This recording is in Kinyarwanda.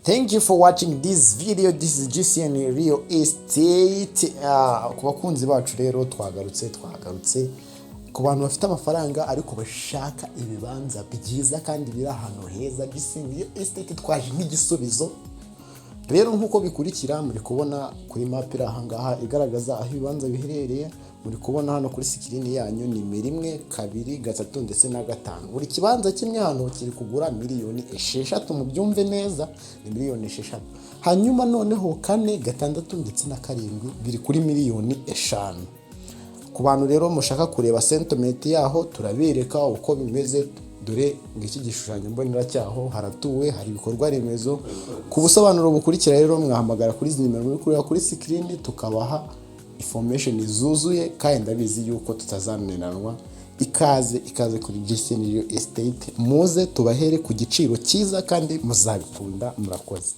Thank you for watching this video. This is JCN Real Estate. Ku bakunzi bacu rero twagarutse ku bantu bafite amafaranga ariko bashaka ibibanza byiza kandi biri ahantu heza. JCN Real Estate twaje nk'igisubizo. Rero nkuko bikurikira muri kubona kuri map iri ahangaha igaragaza aho ibibanza biherereye. Muri kubona hano kuri screen yanyu ni 1, 2, 3 ndetse na 5. Buri kibanza kimwe hano kiri kugura miliyoni 6 mu byumve neza, ni miliyoni 6. Hanyuma noneho 4, 6 ndetse na 7 biri kuri miliyoni 5. Ku bantu rero mushaka kureba sentiment yaho turabereka uko bimeze. Dore ngiki gishushanyo mbonera cyaho haratuwe, hari ibikorwa remezo. Ku busobanuro bukurikira rero mwahamagara kuri izi nimero muri kuri screen tukabaha information zuzuye kandi ndabizi yuko tutazanenanwa. Ikaze kuri JCN Real Estate, muze tubahere ku giciro cyiza kandi muzabikunda. Murakoze.